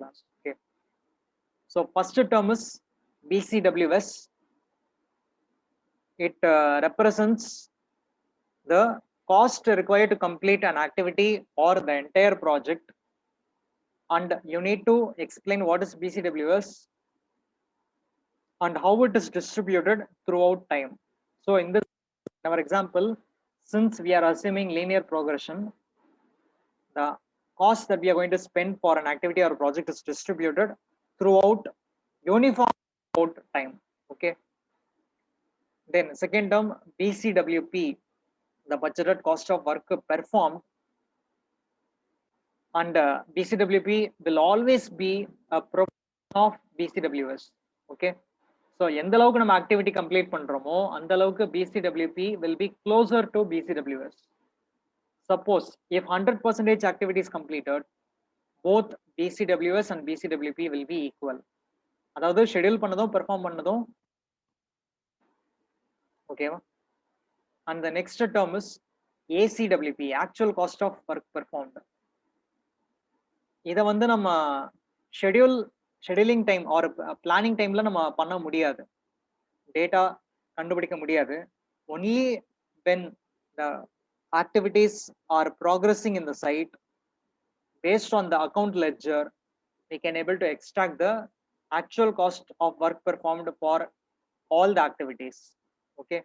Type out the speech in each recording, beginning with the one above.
class. Okay. So first term is BCWS. It represents the cost required to complete an activity or the entire project, and you need to explain what is BCWS and how it is distributed throughout time. So in this, our example, since we are assuming linear progression, the cost that we are going to spend for an activity or project is distributed throughout uniform time. Okay. Then second term, BCWP, the budgeted cost of work performed, and BCWP will always be a proportion of BCWS. Okay. So எந்த அளவுக்கு நம்ம activity complete பண்றோமோ அந்த அளவுக்கு BCWP will be closer to BCWS. Suppose if 100% activity is completed, both BCWS and BCWP will be equal. அதாவது schedule பண்ணதும் perform பண்ணதும் ஓகேவா. And the next term is ACWP, actual cost of work performed. இதை வந்து நம்ம scheduling time are planning டைம்ல நம்ம பண்ண முடியாது, டேட்டா கண்டுபிடிக்க முடியாது. Only when the activities are progressing in the site, based on the account ledger, we can able to extract the actual cost of work performed for all the activities. Okay.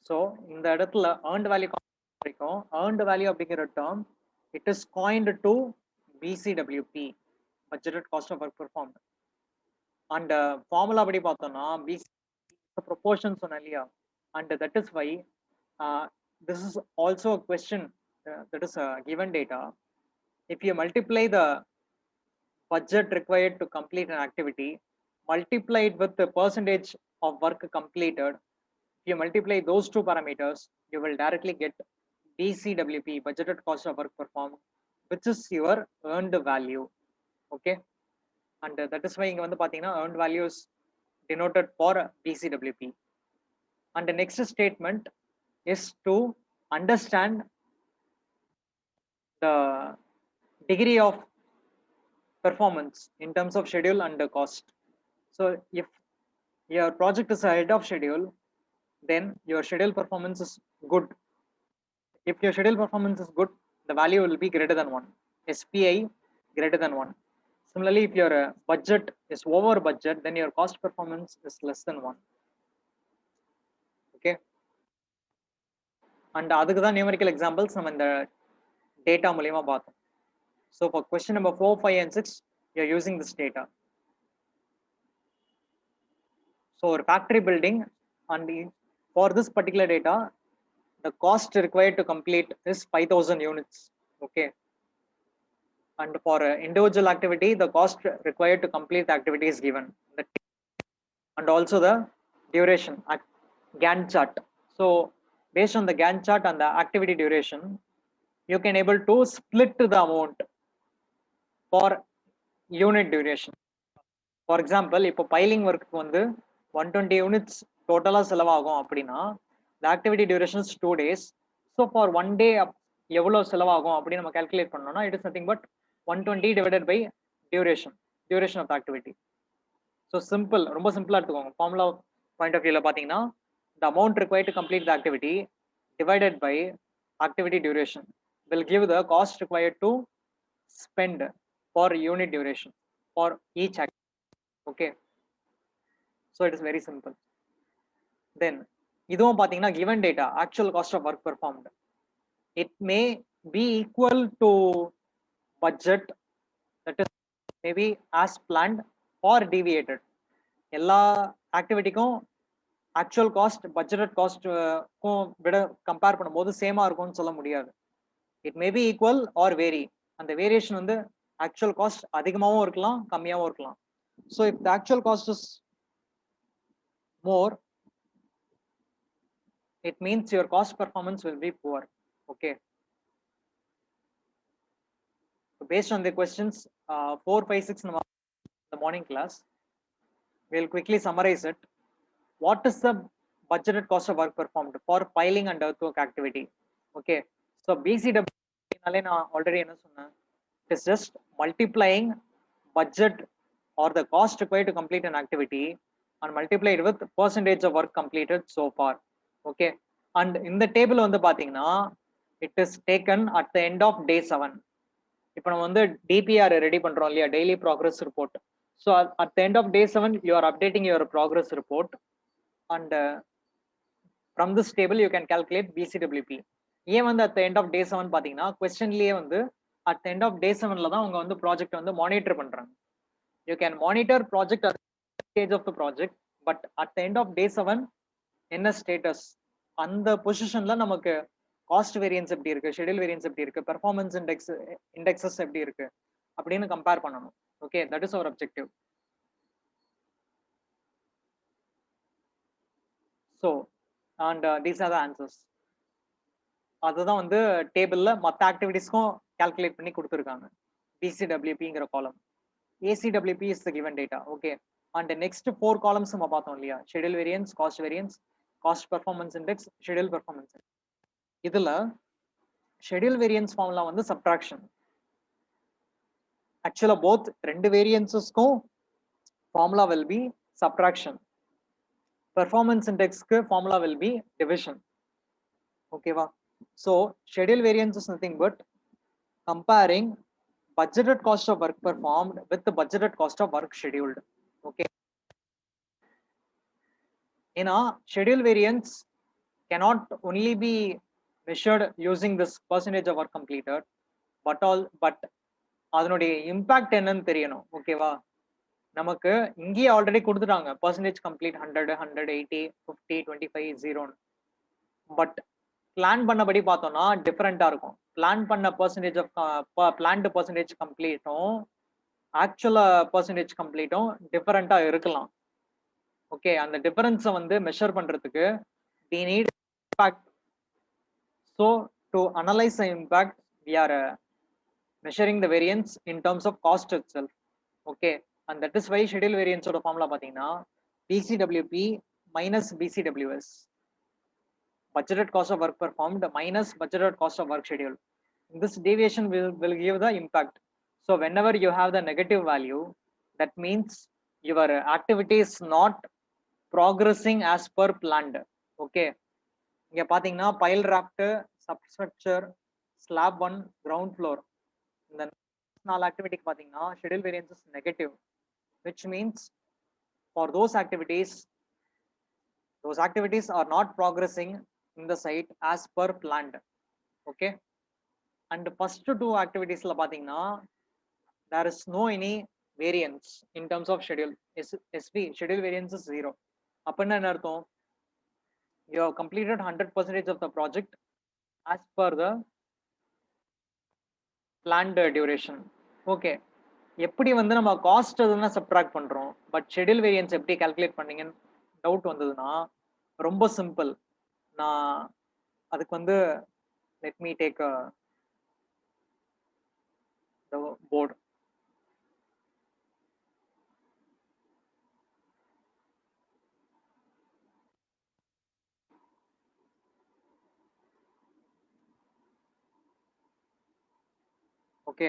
So in the இடத்துல earned value கிடைக்கும். earned value அப்படிங்கிற term, it is coined to BCWP, budgeted cost of work performed. And formula படி பார்த்தோம்னா BC proportion சொன்னேன் இல்லையா, and that is why this is also a question that is given data. If you multiply the budget required to complete an activity, multiply it with the percentage of work completed, if you multiply those two parameters, you will directly get BCWP, budgeted cost of work performed, which is your earned value. Okay. And that is why இங்க வந்து பாத்தீங்கன்னா earned value is denoted for BCWP. And the next statement is to understand the degree of performance in terms of schedule and the cost. So if your project is ahead of schedule, then your schedule performance is good. If your schedule performance is good, the value will be greater than 1, SPI greater than 1. Similarly, if your budget is over budget, then your cost performance is less than 1. Okay. And அதுக்கு தான் numerical examples நம்ம இந்த data மூலமா பார்த்தோம். So for question number 4, 5 and 6, you are using this data. So ஒரு factory building, and for this particular data, the cost required to complete is 5,000 units. Okay. And for individual activity, the cost required to complete the activity is given, and also the duration, Gantt chart. So based on the Gantt chart and the activity duration, you can able to split the amount for unit duration. For example, இப்போ piling work வந்து 120 units total செலவாகும் அப்படின்னா, the activity duration is 2 days. So for 1 day எவ்வளவு செலவாகும் அப்படி நம்ம calculate பண்ணோம்னா, it is nothing but 120 divided by duration of the activity. So simple, ரொம்ப சிம்பிளா எடுத்துக்கோங்க. Formula point of view ல பாத்தீங்கன்னா, the amount required to complete the activity divided by activity duration will give the cost required to spend for unit duration for each activity. Okay. So it is very simple. Then இதுவும் பாத்தீங்கன்னா given data, actual cost of work performed, it may be equal to budget, that is maybe as planned or deviated. எல்லா ஆக்டிவிட்டிக்கும் actual cost budgeted cost விட compare பண்ணும்போது சேமா இருக்கும்னு சொல்ல முடியாது. It may be equal or vary. அந்த variation வந்து actual cost அதிகமாகவும் இருக்கலாம், கம்மியாகவும் இருக்கலாம். So if the actual cost is more, it means your cost performance will be poor. Okay. So based on the questions 4, 5, 6 in the morning class, we'll quickly summarize it. What is the budgeted cost of work performed for piling and earthwork activity? Okay. So BCW நாலே நான் already என்ன சொன்னேன், It is just multiplying budget or the cost required to complete an activity and multiply it with percentage of work completed so far. Okay, and in the table வந்து பாத்தீங்கன்னா it is taken at the end of day 7. இப்போ நம்ம வந்து DPR ready பண்றோம் இல்லையா, daily progress report. So at the end of day 7 you are updating your progress report and from this table you can calculate BCWP. ஏன் வந்து at the end of day 7 பாத்தீங்கன்னா கொஸ்டின்லயே வந்து at the end of day 7ல தான் அவங்க வந்து project வந்து மானிட்டர் பண்றாங்க. You can monitor project at stage of the project, but at the end of day 7 என்ன ஸ்டேட்டஸ், அந்த பொசிஷன்ல நமக்கு காஸ்ட் வேரியன்ஸ் எப்படி இருக்கு, ஷெட்யூல் வேரியன்ஸ் எப்படி இருக்கு, பெர்ஃபார்மன்ஸ் இண்டெக்ஸஸ் எப்படி இருக்கு அப்படின்னு கம்பேர் பண்ணணும். Okay, that is our objective. So and these are the answers. அதுதான் வந்து டேபிள்ல மற்ற ஆக்டிவிட்டிஸ்க்கும் கால்குலேட் பண்ணி கொடுத்துருக்காங்க. பிசிடபிள்யூபிங்கிற column, ACWP is the given data. Okay, and next 4 columns நம்ம பார்த்தோம் இல்லையா, schedule variance, cost performance index, schedule performance. இதுல ஷெட்யூல் வேரியன்ஸ் ஃபார்முலா வந்து சப்ட்ராக்ஷன். ஆக்சுவலா போத் ரெண்டு வேரியன்ஸஸ்க்கும் formula will be subtraction. Performance இண்டெக்ஸ்க்கு ஃபார்முலா வில் பி டிவிஷன். ஓகேவா? So schedule variance is nothing but comparing budgeted cost of work performed with the budgeted cost of work scheduled. Okay, ஏன்னா schedule variance cannot only be measured using this percentage of work completed, but அதனுடைய impact என்னன்னு தெரியணும். ஓகேவா? நமக்கு இங்கேயே already கொடுத்துட்டாங்க percentage complete 100, 180, 50, 25, 0. But plan பண்ணபடி பார்த்தோம்னா டிஃபரெண்டா இருக்கும். பிளான் பண்ண பர்சன்டேஜ் ஆஃப் பிளான்டு பர்சன்டேஜ் கம்ப்ளீட்டும் ஆக்சுவலா பர்சன்டேஜ் கம்ப்ளீட்டும் டிஃபரெண்டா இருக்கலாம். ஓகே, அந்த டிஃபரன்ஸை வந்து மெஷர் பண்றதுக்கு we need impact. So to analyze the impact, we are measuring the variance in terms of cost itself. Okay, and that is why schedule variance oda formula pathina BCWP minus BCWS, budgeted cost of work performed minus budgeted cost of work scheduled. This deviation will give the impact. So whenever you have the negative value, that means your activity is not progressing as per planned. Okay, இங்க பாத்தீங்கன்னா file raft, substructure, slab 1, ground floor, இந்த 4 ஆக்டிவிட்டிக்கு பாத்தீங்கன்னா schedule variance is negative, which means for those activities are not progressing in the site as per planned. Okay, and first 2 activities la pathina there is no any variance in terms of schedule. SV schedule variance is 0. appanna enna artham, you have completed 100% of the project as per the planned duration. Okay, எப்படி வந்து நம்ம cost எதுனா subtract பண்றோம், but schedule variance எப்படி calculate பண்ணீங்கன்னு doubt வந்ததுன்னா ரொம்ப simple. நான் அதுக்கு வந்து let me take the board. Okay,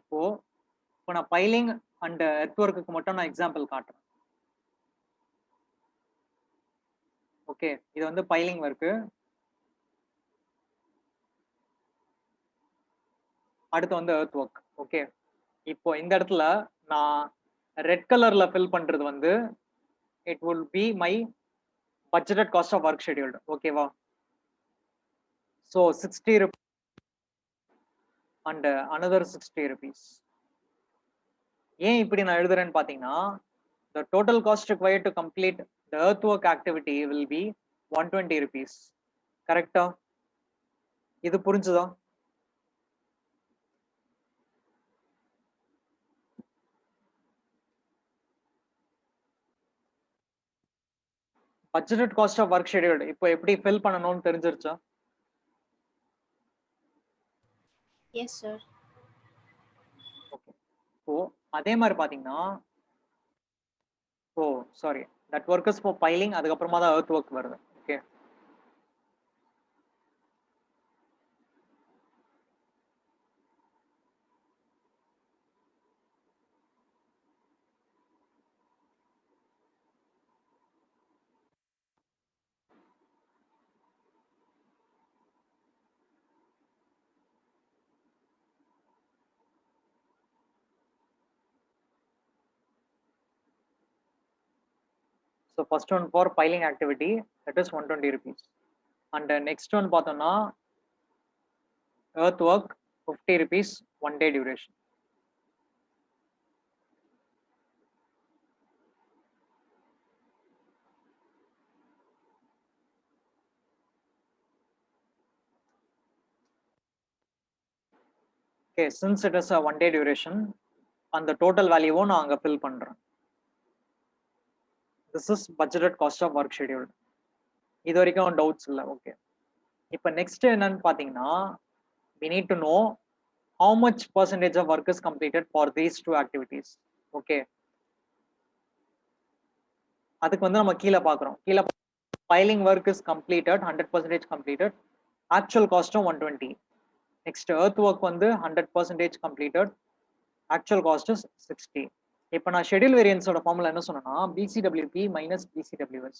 இப்போ நான் பைலிங் அண்ட் எர்த் ஒர்க்குக்கு மட்டும் நான் எக்ஸாம்பிள் காட்டுறேன். ஓகே, இது வந்து பைலிங் ஒர்க்கு. அடுத்து வந்து எர்த் ஒர்க். ஓகே, இப்போ இந்த இடத்துல நான் ரெட் கலர்ல ஃபில் பண்றது வந்து it will be my budgeted cost of work scheduled. ஓகேவா? So 60 rupees and another 60 rupees. ஏன் இப்படி நான் எழுதுறேன்னு பாத்தீங்கன்னா the total cost required to complete the earthwork activity will be 120 rupees. கரெக்டா? இது புரிஞ்சுதா? budgeted cost of work scheduled இப்போ எப்படி ஃபில் பண்ணணும்னு தெரிஞ்சிருச்சா? Yes sir. ஓகே, இப்போ அதே மாதிரி பாத்தீங்கன்னா sorry, that work is for boiling, அதுக்கப்புறமா தான் எர்த் ஒர்க் வருது. Okay, So first one for piling activity, that is 120 rupees. And next one பார்த்தோம்னா earthwork 50 rupees 1 day duration. Okay, since it is a 1 day duration, and the total value நான் அங்க fill பண்றேன். This is budgeted cost of work schedule. இது வரைக்கும் doubts இல்ல. Okay. இப்போ next என்னன்னு பாத்தீங்கன்னா, we need to know how much percentage of work is completed for these two activities. Okay. அதுக்கு வந்து நம்ம கீழே பார்க்குறோம். கீழே piling work is completed 100% completed, actual cost 120. Next earthwork வந்து 100% completed, actual cost is 60. இப்போ நான் schedule variance ஓட ஃபார்முலா என்ன சொன்னேன்னா BCWP minus BCWS.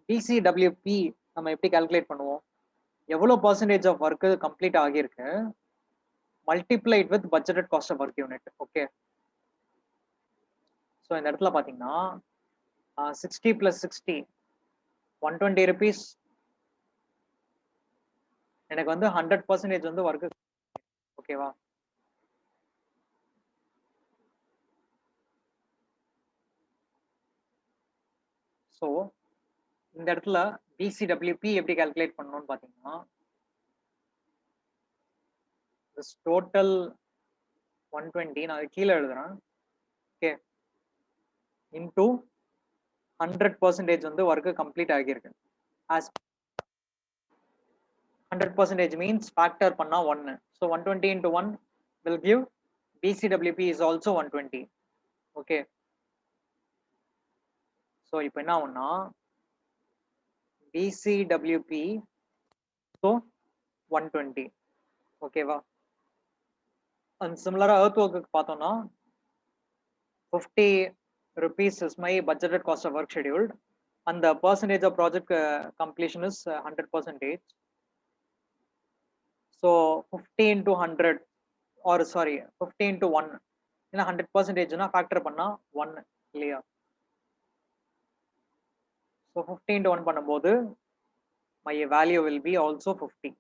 BCWP நம்ம எப்படி கால்குலேட் பண்ணுவோம்? எவ்வளவு percentage of work கம்ப்ளீட் ஆகியிருக்கு multiplied with budgeted cost of work unit. Okay, so இந்த இடத்துல பார்த்தீங்கன்னா 60 plus 60 120 rupees. எனக்கு வந்து 100% வந்து ஒர்க். ஓகேவா? ஸோ இந்த இடத்துல BCWP எப்படி கால்குலேட் பண்ணணும்னு பார்த்தீங்கன்னா this total 120 நான் கீழே எழுதுறேன். ஓகே, இன்டூ 100% வந்து ஒர்க் கம்ப்ளீட் ஆகியிருக்கு. as 100% means factor பண்ணா 1. so 120 into 1 will give BCWP is also 120. okay, so இப்போ என்ன ஆகும்னா BCWP so 120. ஓகேவா? அண்ட் சிமிலரா earthwork பார்த்தோம்னா 50 rupees is my budgeted cost of work scheduled and the percentage of project completion is 100%. so 50 into 100 or sorry 50 into 1 ஏன்னா 100% னா factor பண்ணா 1 இல்லையா? so 50 into 1 பண்ணும்போது my value will be also 50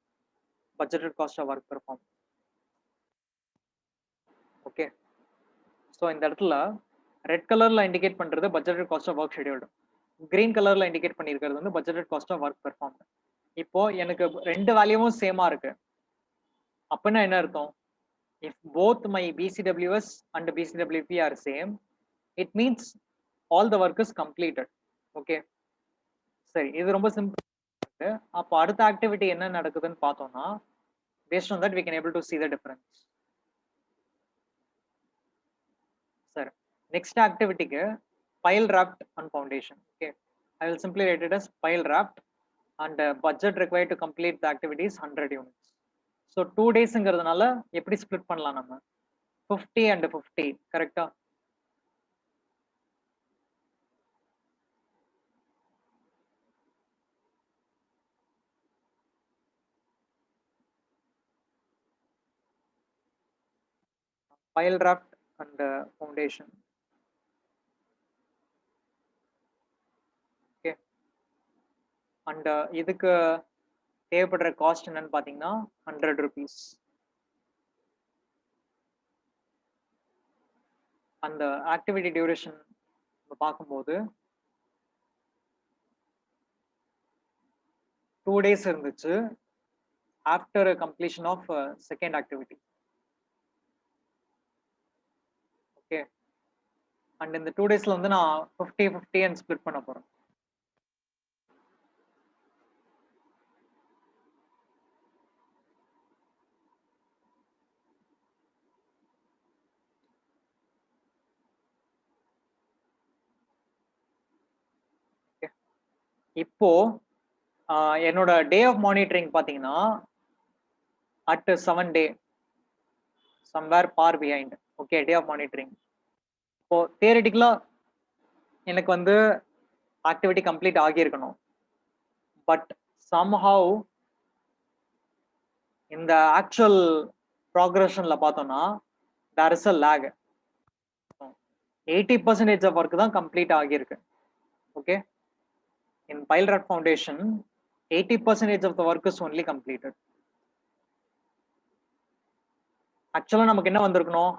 budgeted cost of work performed. okay, so இந்த இடத்துல red கலர்ல indicate பண்றது budgeted cost of work scheduled, green கலர்ல இண்டிகேட் பண்ணியிருக்கிறது வந்து budgeted cost of work performed. இப்போ எனக்கு ரெண்டு வேல்யூவும் சேமா இருக்கு. அப்படின்னா என்ன அர்த்தம்? if both my BCWS and BCWP are same, it means all the work is completed. okay, சரி, இது ரொம்ப சிம்பிள். அப்போ அடுத்த ஆக்டிவிட்டி என்ன நடக்குதுன்னு பார்த்தோம்னா based on that we can able to see the difference. sir, next activity க்கு pile raft and foundation. okay, I will simply write it as pile raft and budget required to complete the activity is 100 units. so 2 daysங்கிறதுனால எப்படி split பண்ணலாம்? நம்ம 50 and 50 கரெக்ட்டா? pile raft and foundation. okay, and இதுக்கு தேவைப்படுற cost என்னன்னு பாத்தீங்கன்னா 100 rupees. அந்த activity duration பார்க்கும்போது 2 days இருந்துச்சு after completion of second activity. Okay, and இந்த 2 daysல வந்து நான் 50-50 and ஸ்ப்ளிட் பண்ண போறேன். இப்போ என்னோட டே ஆஃப் மானிட்டரிங் பாத்தீங்கன்னா at 7 day somewhere far behind. ஓகே, டே ஆஃப் மானிட்டரிங். இப்போ தியரிட்டிக்கலா எனக்கு வந்து ஆக்டிவிட்டி கம்ப்ளீட் ஆகியிருக்கணும். பட் சம்ஹவ் இந்த ஆக்சுவல் ப்ராக்ரஷன்ல பார்த்தோம்னா there is a lag. 80% of work தான் கம்ப்ளீட் ஆகியிருக்கு. Okay, in pile raft foundation 80% of the work is only completed. ஆக்சுவலா நமக்கு என்ன வந்திருக்கணும்,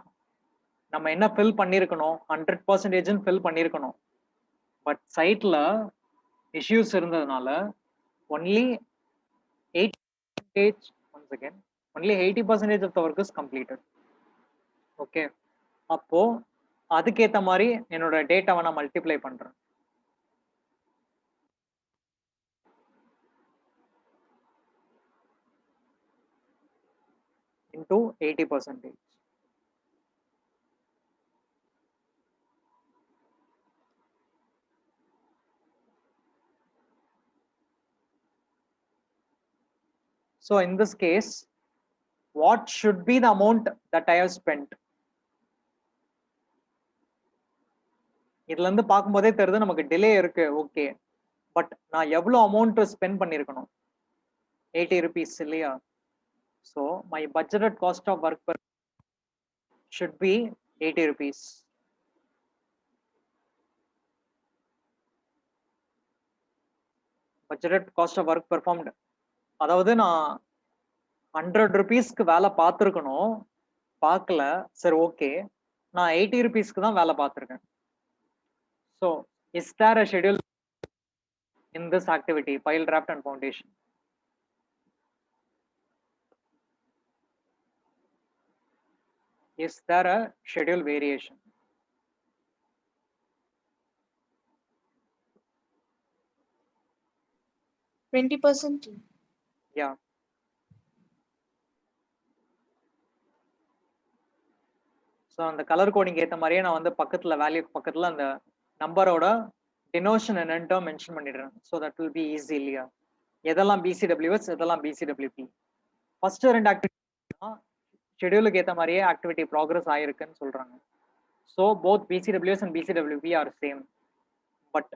நம்ம என்ன ஃபில் பண்ணிருக்கணும், 100% ஃபில் பண்ணிருக்கணும். பட் சைட்ல இஷ்யூஸ் இருந்ததுனால only 80%, once again only 80% of the work is completed. Okay, அப்போ அதுக்கேத்த மாதிரி என்னோட டேட்டாவை நான் மல்டிப்ளை பண்றேன். into 80%. So in this case, what should be the amount that I have spent? இதுல இருந்து பார்க்கும்போதே தெரியுது நமக்கு டிலே இருக்கு. ஓகே, பட் நான் எவ்வளவு அமௌண்ட் ஸ்பெண்ட் பண்ணிருக்கணும்? 80 rupees இல்லையா? So my budgeted cost of work per should be 80 rupees. Budgeted cost of work performed, அதாவது நான் 100 rupeesக்கு வேலை பார்த்துருக்கணும், பார்க்கல. சரி, ஓகே, நான் 80 rupeesக்கு தான் வேலை பார்த்துருக்கேன். So is there a schedule in this activity, pile draft and foundation? Is there a schedule variation? $20%. Yeah. So அந்த கலர் கோடிங் ஏற்ற மாதிரியே நான் வந்து பக்கத்தில் வேல்யூ பக்கத்தில் அந்த நம்பரோட டினோஷன் என்னன்ட்டு மென்ஷன் பண்ணிடுறேன். So that will be easy இல்லையா? எதெல்லாம் பிசிடபிள்யூஎஸ், எதெல்லாம் பிசிடபிள்யூபி. ஃபர்ஸ்ட் 2 ஆக்டிவிட்டி ஷெடியூலுக்கு ஏற்ற மாதிரியே ஆக்டிவிட்டி ப்ராக்ரஸ் ஆயிருக்குன்னு சொல்றாங்க. So both BCWS and BCWP are same. But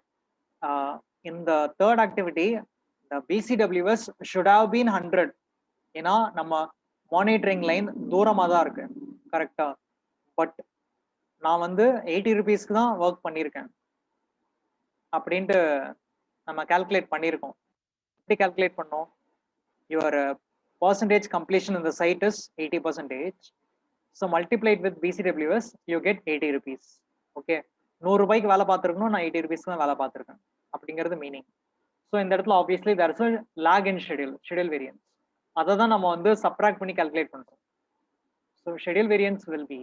in the third activity the BCWS should have been 100. ஏன்னா நம்ம மானிட்டரிங் லைன் தூரமாக தான் இருக்கு, கரெக்டா? பட் நான் வந்து 80 rupeesக்கு தான் ஒர்க் பண்ணியிருக்கேன் அப்படின்ட்டு நம்ம கால்குலேட் பண்ணியிருக்கோம். எப்படி கால்குலேட் பண்ணோம்? Your percentage completion in the site is 80%. So multiplied with BCWS, you get 80 rupees. Okay, 100 ரூபாய்க்கு வேலை பார்த்துருக்கணும், நான் 80 rupees தான் வேலை பார்த்துருக்கேன் அப்படிங்கிறது மீனிங். ஸோ இந்த இடத்துல obviously there is a lag in schedule variance. அதை தான் நம்ம வந்து சப்ராக்ட் பண்ணி கால்குலேட் பண்ணுறோம். So schedule variance will be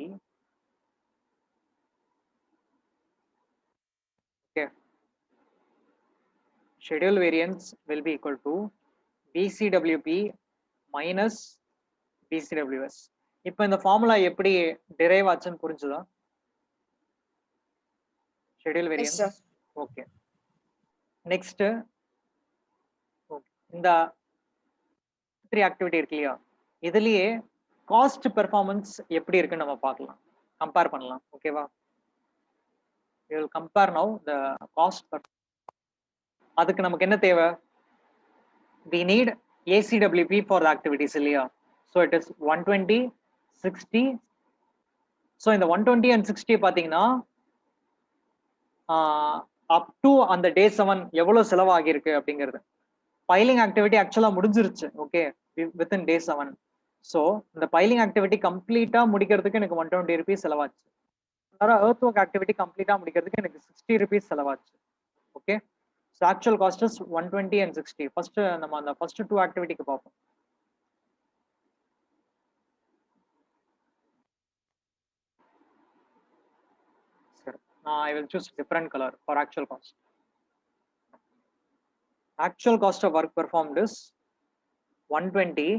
schedule variance will be equal to BCWP minus BCWS. இப்போ இந்த ஃபார்முலா எப்படி டிரைவ் ஆச்சுன்னு புரிஞ்சுதா? schedule variance. ஓகே, நெக்ஸ்ட் இந்த 3 ஆக்டிவிட்டி இருக்கு இல்லையா, இதுலயே காஸ்ட் பெர்ஃபார்மன்ஸ் எப்படி இருக்குன்னு நம்ம பார்க்கலாம், கம்பேர் பண்ணலாம். ஓகேவா? we will compare now the cost. அதுக்கு நமக்கு என்ன தேவை? we need ACWP for the activities இல்லையா? so it is 120, 60. so இந்த 120 and 60 பாத்தீங்கன்னா அப் டு அந்த டே 7 எவ்வளவு செலவாகி இருக்கு அப்படிங்கிறது. பைலிங் ஆக்டிவிட்டி ஆக்சுவலா முடிஞ்சிருச்சு. Okay, within day 7. ஸோ இந்த பைலிங் ஆக்டிவிட்டி கம்ப்ளீட்டா முடிக்கிறதுக்கு எனக்கு 120 rupees செலவாச்சு. எர்த் ஒர்க் ஆக்டிவிட்டி கம்ப்ளீட்டா முடிக்கிறதுக்கு எனக்கு 60 rupees செலவாச்சு. Okay, so actual cost is 120 and 60. First நம்ம அந்த ஃபர்ஸ்ட் 2 ஆக்டிவிட்டிக்கு பார்ப்போம். சரி, I will choose different color for actual cost. Actual cost of work performed is 120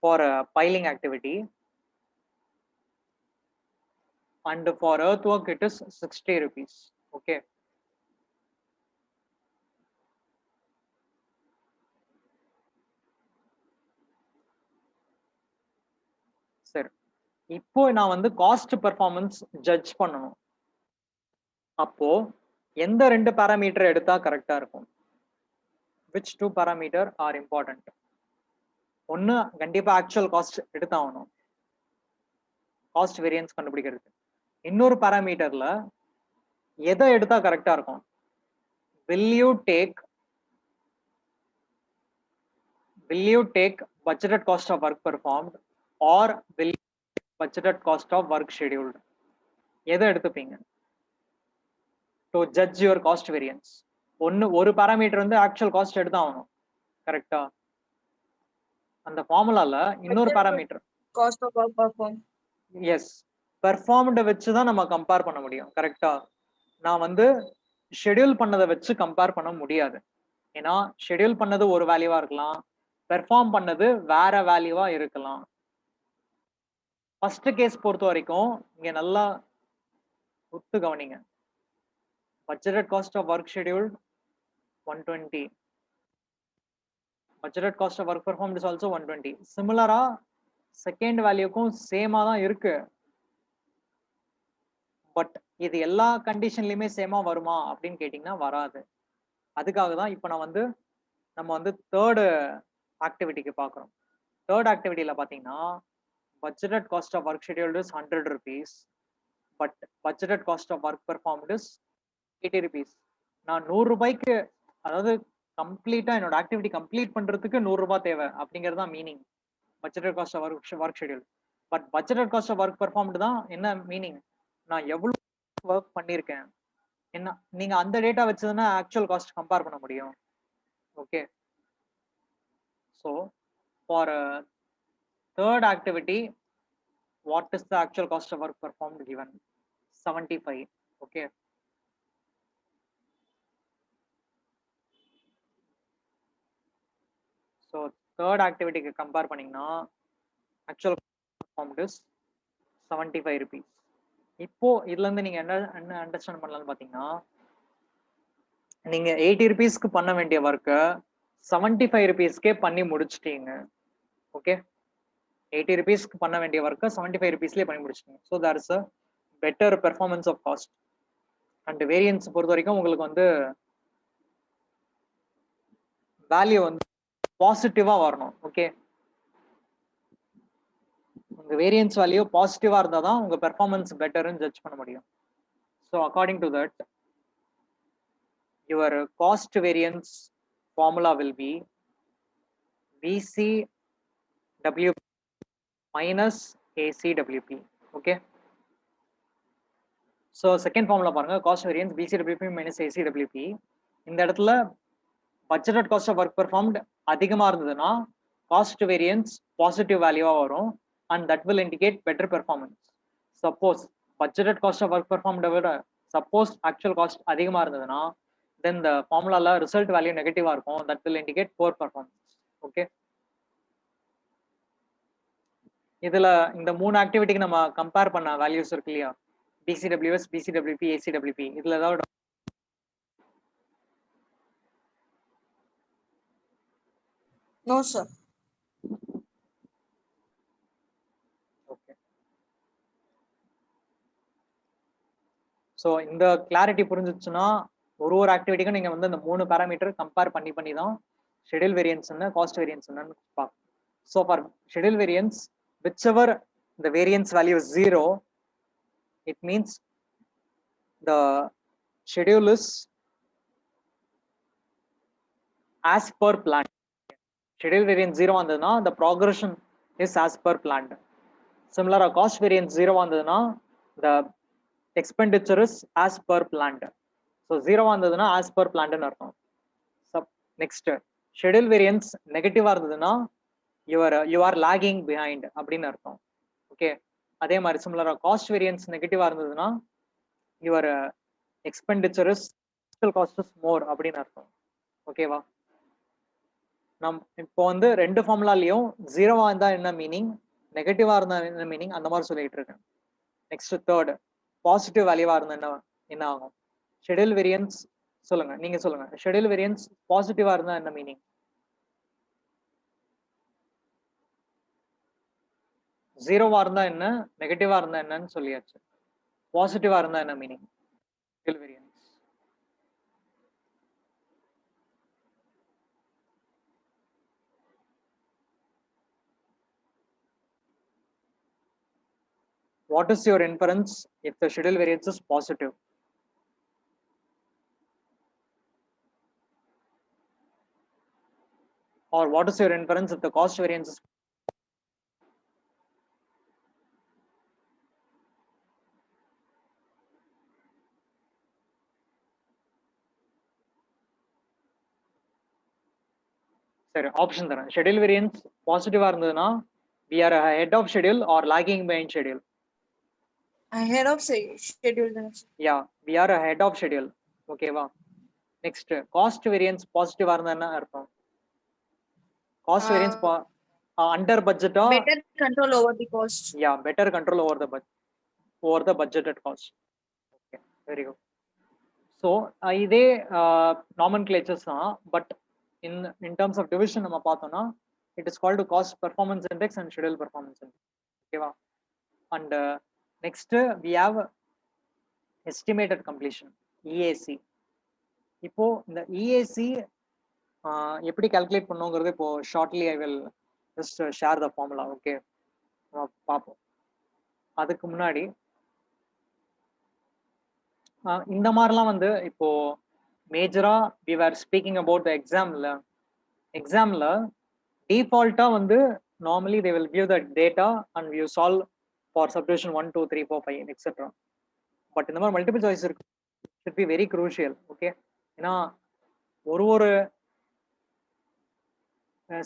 for a piling activity, and for earthwork it is 60 rupees. Okay, சரி, இப்போ நான் வந்து cost performance judge பண்ணணும். அப்போ எந்த 2 பாராமீட்டர் எடுத்தா கரெக்டா இருக்கும்? which 2 parameter are important? ஒன்னு கண்டிப்பா ஆக்சுவல் காஸ்ட் எடுத்தாகணும் காஸ்ட் வேரியன்ஸ் கண்டுபிடிக்கிறது. இன்னொரு பாராமீட்டர்ல எதை எடுத்தா கரெக்டா இருக்கும்? will you take budgeted cost of work performed or will you take budgeted cost of work scheduled? எதை எடுத்துப்பீங்க to judge your cost variance? ஒரு பாராமீட்டர் வந்து ஆக்சுவல் காஸ்ட் எடுத்து ஆகணும், கரெக்டா? அந்த ஃபார்முலால இன்னொரு parameter Cost of work performed. Yes, பெர்ஃபார்ம்ட வச்சு தான் நம்ம கம்பேர் பண்ண முடியும், கரெக்டா? நான் வந்து ஷெட்யூல் பண்ணதை வச்சு கம்பேர் பண்ண முடியாது. ஏன்னா ஷெட்யூல் பண்ணது ஒரு வேல்யூவா இருக்கலாம், பெர்ஃபார்ம் பண்ணது வேற வேல்யூவா இருக்கலாம். ஃபர்ஸ்ட் கேஸ் பொறுத்த வரைக்கும் இங்க நல்லா ஒத்து கவனிங்க. budgeted cost of work scheduled 120, budgeted cost of work performed is also 120. சிமிலரா second வேல்யூக்கும் சேமா தான் இருக்கு. பட் இது எல்லா கண்டிஷன்லயுமே சேமா வருமா அப்படின்னு கேட்டீங்கன்னா வராது. அதுக்காக தான் இப்போ நம்ம வந்து தேர்டு ஆக்டிவிட்டிக்கு பார்க்குறோம். தேர்ட் ஆக்டிவிட்டியில பார்த்தீங்கன்னா budgeted cost of work scheduled is 100 rupees, but budgeted cost of work performed is 80 rupees. நான் 100 ரூபாய்க்கு, அதாவது கம்ப்ளீட்டா என்னோட ஆக்டிவிட்டி கம்ப்ளீட் பண்றதுக்கு 100 ரூபாய் தேவை அப்படிங்கிறது தான் meaning budgeted cost of work schedule. But budgeted cost of work performed தான் என்ன மீனிங், நான் எவ்வளவு ஒர்க் பண்ணியிருக்கேன் என்ன, நீங்க அந்த டேட்டா வச்சதுன்னா ஆக்சுவல் காஸ்ட் கம்பேர் பண்ண முடியும். Okay, so for third activity, what is the actual cost of work performed given? 75. Okay, so third activity க்கு compare பண்ணீங்கன்னா actual performed is 75 rupees. இப்போ இதுல இருந்து நீங்க என்ன அண்டர்ஸ்டாண்ட் பண்ணலாம்னு பாத்தீங்கன்னா, நீங்க 80 rupeesக்கு பண்ண வேண்டிய ஒர்க்க 75 rupeesக்கே பண்ணி முடிச்சிட்டீங்க. ஓகே, 80 rupeesக்கு பண்ண வேண்டிய ஒர்க்க 75 rupeesலயே பண்ணி முடிச்சிட்டீங்க. So there is a better performance of cost. And variance பொறுத்த வரைக்கும் உங்களுக்கு வந்து வேல்யூ வந்து பாசிட்டிவா வரணும். ஓகே, உங்க வேரியன்ஸ் வேல்யூ பாசிட்டிவா இருந்தா தான் உங்க பெர்ஃபார்மன்ஸ் பெட்டர்னு ஜட்ஜ் பண்ண முடியும். So according to that, your cost variance formula will B VCW minus ACWP. Okay, so second formula பாருங்க, cost variance BCWP minus ACWP. இந்த இடத்துல budgeted cost of work performed அதிகமா இருந்ததுன்னா cost variance positive வேல்யூவா வரும் and that will indicate better performance. Suppose budgeted cost of work performed விட suppose actual cost அதிகமா இருந்ததுன்னா then the formula result value நெகட்டிவா இருக்கும், that will indicate poor performance. Okay, இதுல இந்த மூணு ஆக்டிவிட்டிக்கு நம்ம கம்பேர் பண்ண வேல்யூஸ் இருக்கு இல்லையா, BCWS, BCWP, ACWP, இதுல ஏதாவது No, sir. ஓகே, ஸோ இந்த கிளாரிட்டி புரிஞ்சிச்சுன்னா ஒரு ஆக்டிவிட்டிக்கும் நீங்க வந்து இந்த மூணு பேராமீட்டர் கம்பேர் பண்ணி தான் ஷெட்யூல் வேரியன்ஸ் என்ன, காஸ்ட் வேரியன்ஸ் என்னன்னு பார்க்கணும். So for schedule variance, whichever the variance value is 0, it means the schedule is as per planned. Schedule variance 0 வந்ததுன்னா the progression is as per planned. Similar, cost variance 0 வந்ததுன்னா the expenditure is as per planned. So 0 வந்ததுன்னா as per planned ன்னு அர்த்தம். Next, schedule variance negative இருந்ததுன்னா you are lagging behind அப்படின்னு அர்த்தம். Okay, அதே மாதிரி சிமிலரா காஸ்ட் வேரியன்ஸ் நெகட்டிவா இருந்ததுன்னா your expenditure is cost is more அப்படின்னு அர்த்தம். ஓகேவா, நம் இப்போ வந்து ரெண்டு ஃபார்முலாலையும் ஜீரோவா இருந்தா என்ன மீனிங், நெகட்டிவா இருந்தா என்ன மீனிங், அந்த மாதிரி சொல்லிட்டு இருக்கேன். நெக்ஸ்ட் தேர்ட், பாசிட்டிவ் வேல்யூவா இருந்தா என்ன ஆகும்? ஷெட்யூல் வேரியன்ஸ் சொல்லுங்க, நீங்க சொல்லுங்க. ஷெட்யூல் வேரியன்ஸ் பாசிட்டிவா இருந்தா என்ன மீனிங்? ஜீரோவா இருந்தா என்ன, நெகட்டிவா இருந்தா என்னன்னு சொல்லியாச்சு. பாசிட்டிவா இருந்தா என்ன meaning? Schedule variance. What is your inference if the schedule variance is positive? or what is your inference if the cost variance is சரி ஆப்ஷன் தரேன். ஷெட்யூல் வேரியன்ஸ் பாசிட்டிவா இருந்ததுன்னா we are ahead of schedule or lagging behind schedule. Ahead of schedule. Yeah, we are ahead of schedule. ஓகேவா? Next cost variance பாசிட்டிவா இருந்தா என்ன அர்த்தம்? Cost variance under பட்ஜெட்டா? Better control over the cost. Yeah, better control over the budgeted cost. Okay, very good. So இதே nomenclatures தான், but in terms of division நம்ம பார்த்தோம்னா it is called cost performance index and schedule performance index. ஓகேவா? and next we have estimated completion, EAC. இப்போ இந்த EAC எப்படி calculate பண்ணுங்கிறது இப்போ shortly I will just share the formula. Okay, பார்ப்போம். அதுக்கு முன்னாடி இந்த மாதிரிலாம் வந்து இப்போ மேஜரா we were speaking about the எக்ஸாம்ல டிஃபால்ட்டா வந்து normally they will give the data and you solve for subdivision 1 2 3 4 5 etc. But இந்த மாதிரி மல்டிபிள் சாய்ஸ் இருக்கு, should be very crucial. Okay, ஏன்னா ஒரு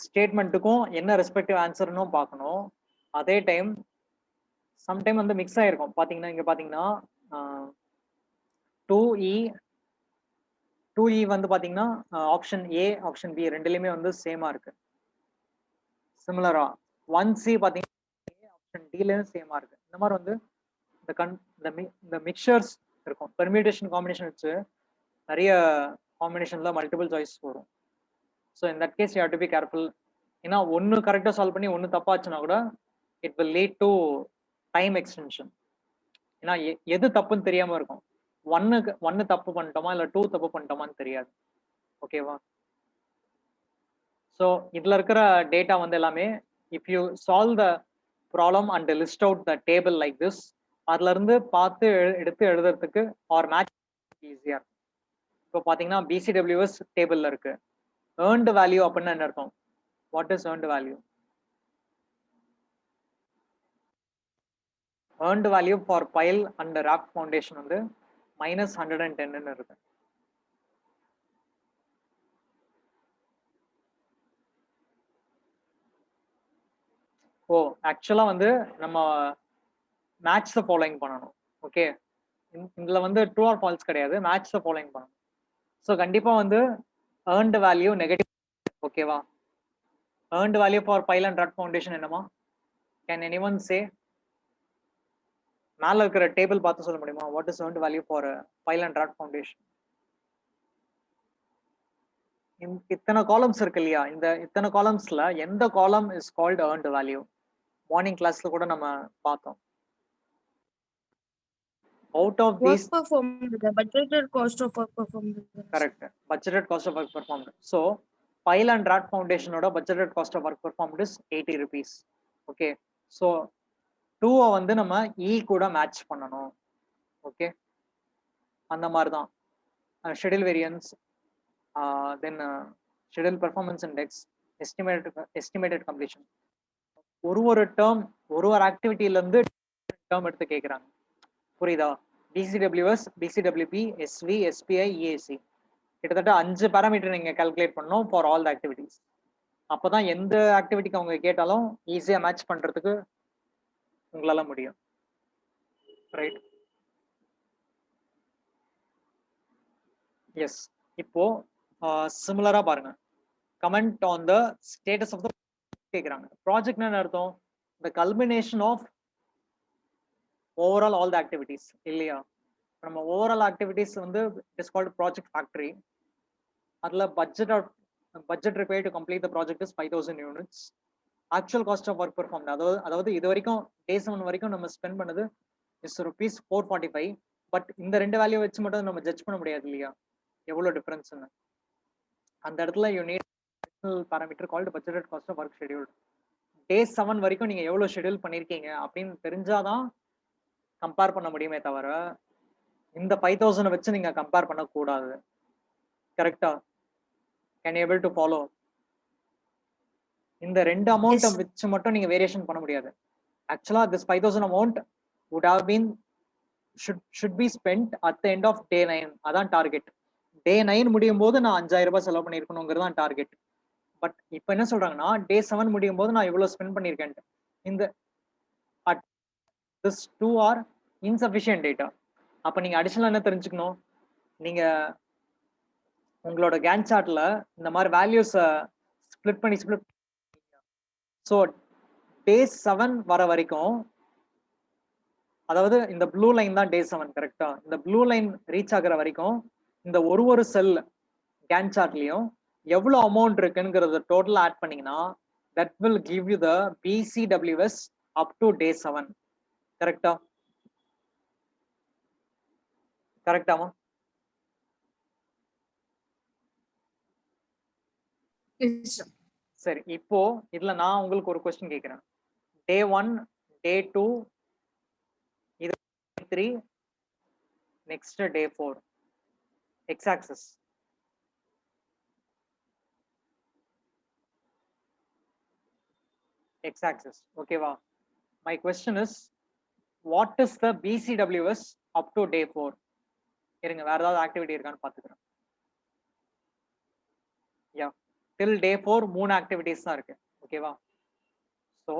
ஸ்டேட்மெண்ட்டுக்கும் என்ன ரெஸ்பெக்டிவ் ஆன்சர்னும் பார்க்கணும். அதே டைம் சம்டைம் வந்து மிக்ஸ் ஆயிருக்கும். பாத்தீங்கன்னா இங்க பாத்தீங்கன்னா 2E வந்து பாத்தீங்கன்னா ஆப்ஷன் ஏ ஆப்ஷன் பி ரெண்டுலயுமே வந்து சேமா இருக்கு. சிமிலரா 1C பாத்தீங்கன்னா ஆப்ஷன் டில சேமா இருக்கு. இந்த மாதிரி வந்து இந்த மிக்சர்ஸ் இருக்கும். பெர்மியூட்டேஷன் காம்பினேஷன் வச்சு நிறைய காம்பினேஷன்ல மல்டிபிள் சாய்ஸ் வரும். So in that case you have to be careful. ஏன்னா ஒன்று கரெக்டாக சால்வ் பண்ணி ஒன்று தப்பாச்சுன்னா கூட it will lead to time extension. ஏன்னா எது தப்புன்னு தெரியாம இருக்கும். ஒன்னு தப்பு பண்ணிட்டோமா இல்லை 2 தப்பு பண்ணிட்டோமான்னு தெரியாது. ஓகேவா? ஸோ இதுல இருக்கிற டேட்டா வந்து எல்லாமே if you solve the problem and list out the table like this, அதுல இருந்து பார்த்து எடுத்து எழுதுறதுக்கு ஆர் மேட்ச் ஈஸியா இருக்கும். இப்போ பாத்தீங்கன்னா பிசிடபிள்யூஎஸ் டேபிள்ல இருக்கு. earned value அப்படின்னா என்ன அர்த்தம்? what is earned value? earned value for pile and raft foundation வந்து -110 ன்னு இருக்கு. ஓ ஆக்சுவலா வந்து நம்ம மேட்ச் த ஃபாலோயிங் பண்ணணும். ஓகே, இதுல வந்து ட்ரூ ஆர் ஃபால்ஸ் கிடையாது, மேட்ச் த ஃபாலோயிங் பண்ணணும். ஸோ கண்டிப்பா வந்து earned value நெகட்டிவ். ஓகேவா? earned value for pile and raft foundation என்னமா? can anyone say? மேல இருக்கிற டேபிள் பார்த்து சொல்ல முடியுமா? What is earned value for pile and raft foundation? இத்தனை காலம்ஸ் இருக்கு இல்லையா? இந்த இத்தனை காலம்ஸ்ல எந்த காலம் is called earned value? Morning கிளாஸ்ல கூட நம்ம பார்த்தோம். out of these Work performed, the budgeted cost of work performed. correct, budgeted cost of work performed. so pile and raft foundation oda budgeted cost of work performed is 80 rupees. okay, so 2 வந்து நம்ம E கூட match பண்ணணும். Okay, அந்த மாதிரி தான் schedule variance, then schedule performance index, estimated completion. ஒரு term ஒரு ஆக்டிவிட்டில இருந்து டேர்ம் எடுத்து கேட்குறாங்க. புரியுதா? BCWS, BCWP, SV, SPI, EAC கிட்டத்தட்ட 5 பேராமீட்டர் நீங்க கால்குலேட் பண்ணணும் ஃபார் ஆல் த ஆக்டிவிட்டிஸ். அப்பதான் எந்த ஆக்டிவிட்டிக்கு அவங்க கேட்டாலும் ஈஸியா மேட்ச் பண்றதுக்கு உங்களால முடியும். ரைட்? எஸ். இப்போ சிமிலரா பாருங்க, comment on the status of the கேக்குறாங்க. ப்ராஜெக்ட்னா என்ன அர்த்தம்? The culmination of overall all the activities இல்லையா? நம்ம ஓவரால் ஆக்டிவிட்டிஸ் வந்து it is called project factory. அதுல budget required to complete the project is 5000 units. Actual cost of work performed, அதாவது இது வரைக்கும் டே 7 வரைக்கும் நம்ம ஸ்பெண்ட் பண்ணது இஸ் rupees 445. பட் இந்த ரெண்டு வேல்யூ வச்சு மட்டும் நம்ம ஜட்ஜ் பண்ண முடியாது இல்லையா எவ்வளவு டிஃபரன்ஸ்னு. அந்த இடத்துல you need parameter called budgeted cost of work scheduled. Day 7 வரைக்கும் நீங்க எவ்வளவு ஷெட்யூல் பண்ணிருக்கீங்க அப்படின்னு தெரிஞ்சாதான் கம்பேர் பண்ண முடியுமே தவிர இந்த 5000 வச்சு நீங்க கம்பேர் பண்ண கூடாது. கரெக்டா? Can you able to follow? இந்த ரெண்டு அமௌண்ட் Yes, sir. வச்சு மட்டும் நீங்க வேரியேஷன் பண்ண முடியாது. ஆக்சுவலா this 5000 amount would have been should be spent at the end of day 9. அதான் டார்கெட். டே 9 முடியும் போது நான் 5000 ரூபாய் செலவு பண்ணிருக்கணுங்கிறது தான் டார்கெட். பட் இப்போ என்ன சொல்றாங்கன்னா டே 7 முடியும் போது நான் இவ்வளவு ஸ்பெண்ட் பண்ணிருக்கேன். இந்த at this 2 are insufficient data. அப்ப நீங்க அடிஷனலா என்ன தெரிஞ்சுக்கணும், நீங்க உங்களோட கேன் சார்ட்ல இந்த மாதிரி வேல்யூஸ் ஸ்ப்ளிட் பண்ணி ஸோ டே 7 வர வரைக்கும், அதாவது இந்த ப்ளூ லைன் தான் டே 7 கரெக்டா, இந்த ப்ளூ லைன் ரீச் ஆகுற வரைக்கும் இந்த ஒரு செல் கேன் சார்ட்லயும் எவ்வளவு அமௌண்ட் இருக்குங்கிறத டோட்டல் ஆட் பண்ணீங்கன்னா that will give you the BCWS up to day 7. கரெக்டா? கரெக்டாமா? Yes, sir. சரி, இப்போ இதுல நான் உங்களுக்கு ஒரு क्वेश्चन கேக்குறேன். டே 1, டே 2, இது 3, next day 4. X axis. X axis. Okay, wow. My question is, what is the BCWS up to day 4? இருங்க, வேற ஏதாவது ஆக்டிவிட்டி இருக்கான்னு பாத்துக்கிறேன். யா, till day 4 மூணு ஆக்டிவிட்டிஸ் தான் இருக்கு. ஓகேவா? ஸோ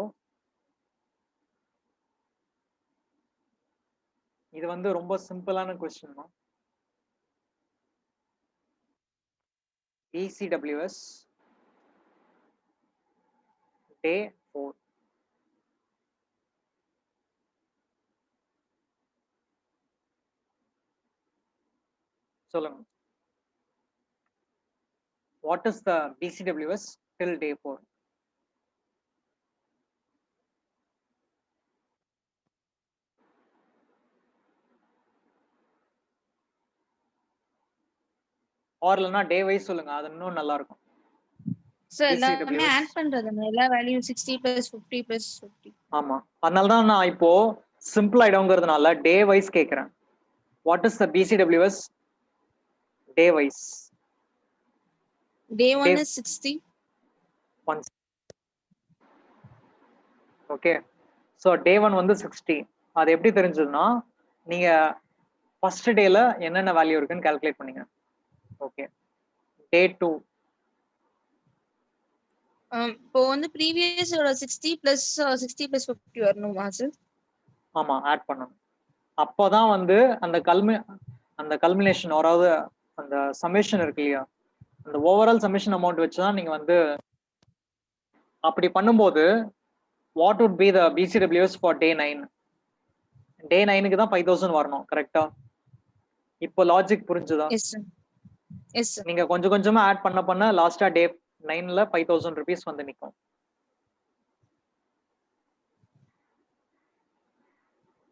இது வந்து ரொம்ப சிம்பிளான கொஸ்டின் தான். BCWS day 4. சொல்லுங்க. What is the BCWS till day 4? R இல்லைன்னா டே வைஸ் சொல்லுங்க, அது இன்னும் நல்லா இருக்கும். Sir, எல்லாமே BCWS. ஆட் பண்றதுங்க. எல்லா வேல்யூ 60 plus 50 plus 50. ஆமா, அதனால தான் நான் இப்போ சிம்பிள் ஆயிடுங்கிறதுனால டே வைஸ் கேட்கிறேன். What is the BCWS day wise? Day 1 is 60. Okay, so day 1 வந்து 60. அது எப்படி தெரிஞ்சதுன்னா, நீங்க ஃபர்ஸ்ட் டேல என்னென்ன வேல்யூ இருக்குன்னு கால்குலேட் பண்ணீங்க. ஓகே, டே 2 இப்போ வந்து previous 60 plus 60 plus 50 வரணுமா சார்? ஆமா, ஆட் பண்ணணும். அப்போதான் வந்து அந்த கல்மினேஷன், அதாவது அந்த சம்மேஷன் இருக்கு இல்லையா, அந்த ஓவரால் சம்மேஷன் அமௌண்ட் வச்சுதான் நீங்க வந்து அப்படி பண்ணும்போது what would be the BCWS for day 9? Day 9க்கு தான் 5000 வரணும். கரெக்டா? இப்போ லாஜிக் புரிஞ்சுதா? Yes sir. Yes sir. நீங்க கொஞ்சம் கொஞ்சமா ஆட் பண்ண லாஸ்டா டே 9ல 5000 rupees வந்து நிக்கும்.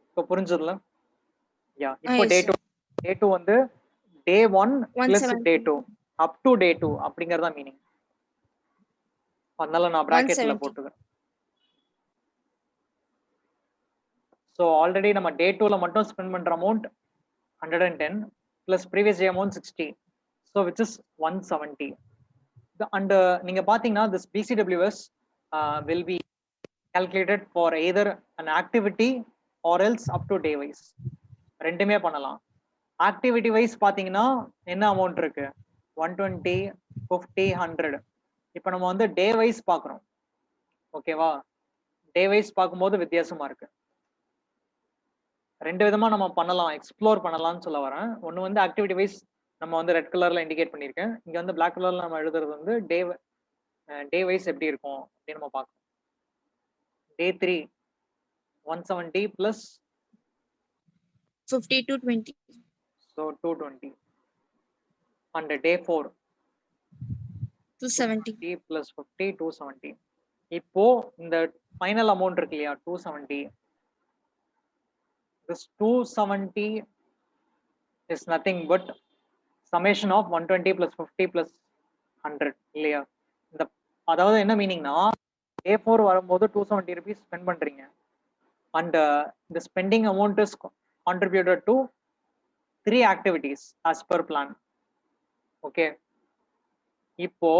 இப்போ புரிஞ்சதுல? யா, இப்போ டே 2 வந்து டே 1 பிளஸ் டே 2 அப் டு டே 2 அப்படிங்கறதா மீனிங். அதனால நான் பிராக்கெட்ல போட்டுக்கிறேன். ஸோ ஆல்ரெடி நம்ம டே 2ல மட்டும் ஸ்பெண்ட் பண்ற amount 110 plus previous day amount 60, so which is 170. And நீங்க பாத்தீங்கன்னா this BCWS will be calculated for either an activity or else up to day wise. ரெண்டுமே பண்ணலாம். ஆக்டிவிட்டி வைஸ் பாத்தீங்கன்னா என்ன அமௌண்ட் இருக்கு? 120, 50, 100. இப்போ நம்ம வந்து டே வைஸ் பாக்குறோம். ஓகேவா? டே வைஸ் பார்க்கும்போது வித்தியாசமா இருக்கு. ரெண்டு விதமா நம்ம பண்ணலாம், எக்ஸ்ப்ளோர் பண்ணலாம்னு சொல்ல வரேன். ஒன்னு வந்து ஆக்டிவிட்டி வைஸ் நம்ம வந்து ரெட் கலர்ல இண்டிகேட் பண்ணிருக்கேன். இங்க வந்து பிளாக் கலர்ல நம்ம எழுதுறது வந்து டே வைஸ் எப்படி இருக்கும் அப்படின்னு நம்ம பார்க்கணும். டே 3 170 plus 50 to 20, so 220. And day 4 270 plus 50 270. இப்போ இந்த ஃபைனல் அமௌண்ட் இருக்கு இல்லையா 270, this 270 is nothing but summation of 120 plus 50 plus 100 இல்லையா? இந்த அதாவது என்ன மீனிங்னா டே 4 வரும்போது 270 rupees ஸ்பெண்ட் பண்றீங்க and the spending amount is contributed to 3 activities as per plan. Okay, இப்போ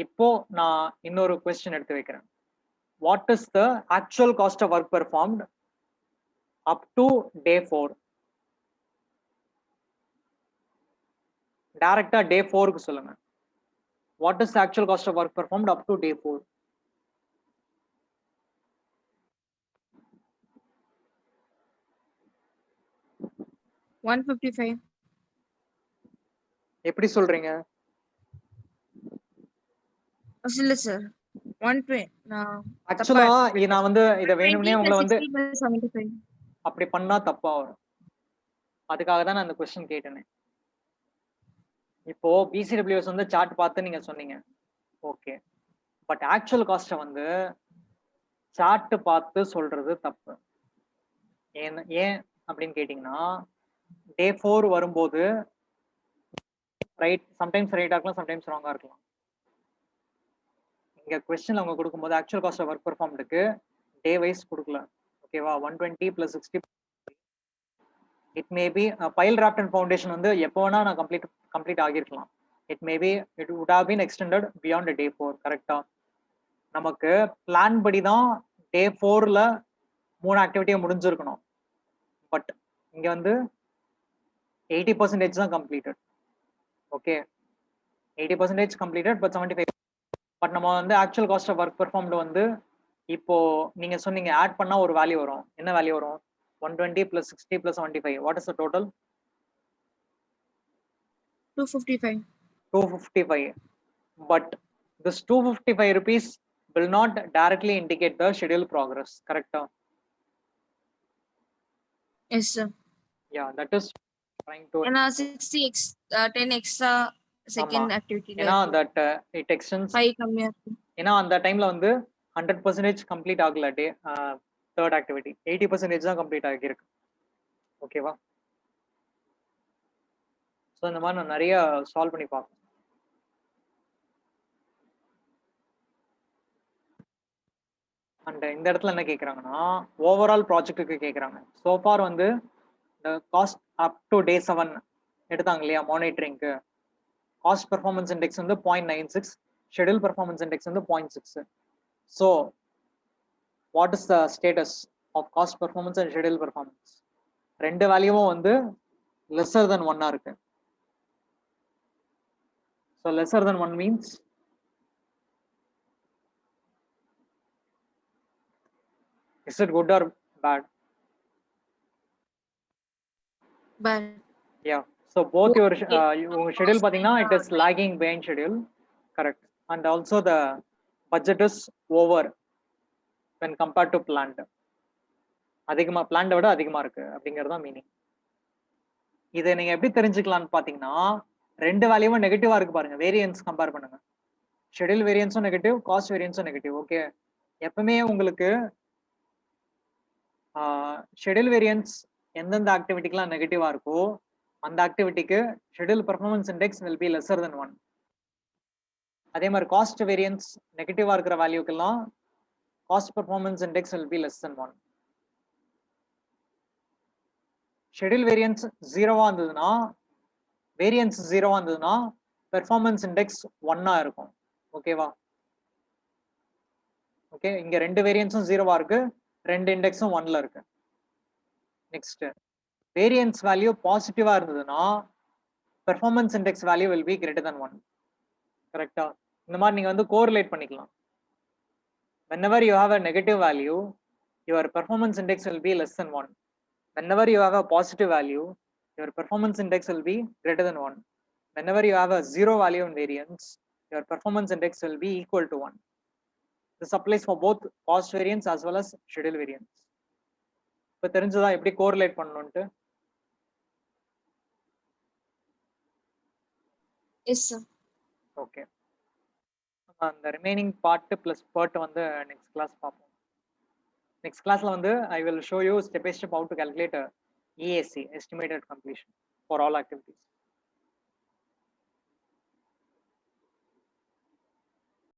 இப்போ நான் இன்னொரு கொஸ்டின் எடுத்து வைக்கிறேன். What is the actual cost of work performed up to day 4? டைரக்டா டே 4க்கு சொல்லுங்க. What is the actual cost of work performed up to day 4? $155. எப்படி சொல்றீங்க? இல்ல சார் 120. ஆக்சுவலா நான் வந்து இத வேணும்னே உங்களை வந்து 75. அப்படி பண்ணா தப்பா வரும். அதுக்காக தான் நான் அந்த கொஸ்டின் கேட்டேனே. இப்போ பிசிடபிள்யூஎஸ் வந்து சார்ட் பார்த்து நீங்க சொன்னீங்க, ஓகே. பட் ஆக்சுவல் காஸ்ட வந்து சார்ட் பார்த்து சொல்றது தப்பு. ஏன் அப்படின்னு கேட்டீங்கன்னா, டே 4 வரும்போது ரைட், சம்டைம்ஸ் ரைட்டா இருக்கலாம், சம்டைம்ஸ் ராங்கா இருக்கலாம். இங்க கொஸ்டின்ல அவங்க கொடுக்கும்போது ஆக்சுவல் காஸ்ட் ஆஃப் ஒர்க் பெர்ஃபார்ம்டுக்கு டே வைஸ் கொடுக்கல. ஓகேவா? 120 + 60. It may be pile raft and foundation வந்து எப்போ வேணா நான் கம்ப்ளீட் ஆகியிருக்கலாம். It may be it would have been extended beyond day 4. கரெக்டா? நமக்கு பிளான் படி தான் டே 4ல 3 ஆக்டிவிட்டியை முடிஞ்சிருக்கணும். பட் இங்க வந்து 80% தான் completed. Okay, 80% completed, but 75. But நம்ம வந்து actual cost of work performed வந்து இப்போ நீங்க சொன்னீங்க ஆட் பண்ணா ஒரு வேல்யூ வரும். என்ன வேல்யூ வரும்? 120 + 60 + 75. What is the total? 255. 255. But this 255 rupees will not directly indicate the schedule progress. Correct? Yes sir. Yeah, that is trying to. ஏன்னா 60x 10 extra செகண்ட் ஆக்டிவிட்டி. ஏன்னா that it extends 5 கம்மியா இருக்கு. ஏன்னா அந்த டைம்ல வந்து 100% கம்ப்ளீட் ஆகல டே தேர்ட் ஆக்டிவிட்டி. 80% தான் கம்ப்ளீட் ஆகியிருக்கு. ஓகேவா? ஸோ இந்த மாதிரி நான் நிறைய சால்வ் பண்ணி பார்ப்பேன். அண்ட் இந்த இடத்துல என்ன கேட்குறாங்கன்னா, ஓவரால் ப்ராஜெக்ட்டுக்கு கேட்குறாங்க. சோஃபார் வந்து இந்த காஸ்ட் அப் டு டே 7 எடுத்தாங்க இல்லையா மானிட்டரிங்க்கு, காஸ்ட் பெர்ஃபார்மன்ஸ் இண்டெக்ஸ் வந்து 0.96, ஷெட்யூல் பெர்ஃபார்மன்ஸ் இண்டெக்ஸ் வந்து 0.6. So what is the status of cost performance and schedule performance? ரெண்டு வேல்யூவும் வந்து லெஸர் தென் 1 இருக்கு. ஸோ lesser than 1 means is it good or bad? Bad. Yeah. So both your schedule பாத்தீங்கன்னா it is lagging behind schedule. Correct. And also the budget is over when compared to planned. அதிகமா planned விட அதிகமா இருக்கு அப்படிங்கிறது தான் meaning. இதை நீங்க எப்படி தெரிஞ்சுக்கலாம்னு பாத்தீங்கன்னா, ரெண்டு வேல்யூவும் நெகட்டிவா இருக்கு பாருங்க. வேரியன்ஸ் கம்பேர் பண்ணுங்க. ஷெட்யூல் வேரியன்ஸும் நெகட்டிவ், காஸ்ட் வேரியன்ஸும் நெகட்டிவ். ஓகே, எப்பவுமே உங்களுக்கு ஷெட்யூல் வேரியன்ஸ் எந்தெந்த ஆக்டிவிட்டிக்கெல்லாம் நெகட்டிவா இருக்கோ அந்த ஆக்டிவிட்டிக்கு schedule performance index will be lesser than 1. அதே மாதிரி காஸ்ட் வேரியன்ஸ் நெகட்டிவா இருக்கிற வேல்யூக்கெல்லாம் cost performance index will be less than 1. Schedule variance ஜீரோவா இருந்ததுன்னா, வேரியன்ஸ் ஜீரோவா இருந்ததுன்னா பெர்ஃபார்மன்ஸ் இண்டெக்ஸ் 1 இருக்கும். ஓகேவா? ஓகே, இங்க ரெண்டு வேரியன்ஸும் ஜீரோவா இருக்கு, ரெண்டு இண்டெக்ஸும் 1ல இருக்கு. நெக்ஸ்ட், வேரியன்ஸ் வேல்யூ பாசிட்டிவா இருந்ததுன்னா performance index value will be greater than 1. கரெக்டா? இந்த மாதிரி நீங்க வந்து கோரிலேட் பண்ணிக்கலாம். whenever you have a negative value, your performance index will be less than 1. whenever you have a positive value, your performance index will be greater than 1. whenever you have a zero value in variance, your performance index will be equal to 1. This applies for both cost variance as well as schedule variance. இப்போ தெரிஞ்சதா எப்படி correlate பண்ணணும்ட்டு? Yes sir. Okay, அந்த remaining part plus part வந்து next class பார்ப்போம். Next கிளாஸ்ல வந்து I will show you step by step how to calculate EAC, estimated completion, for all activities.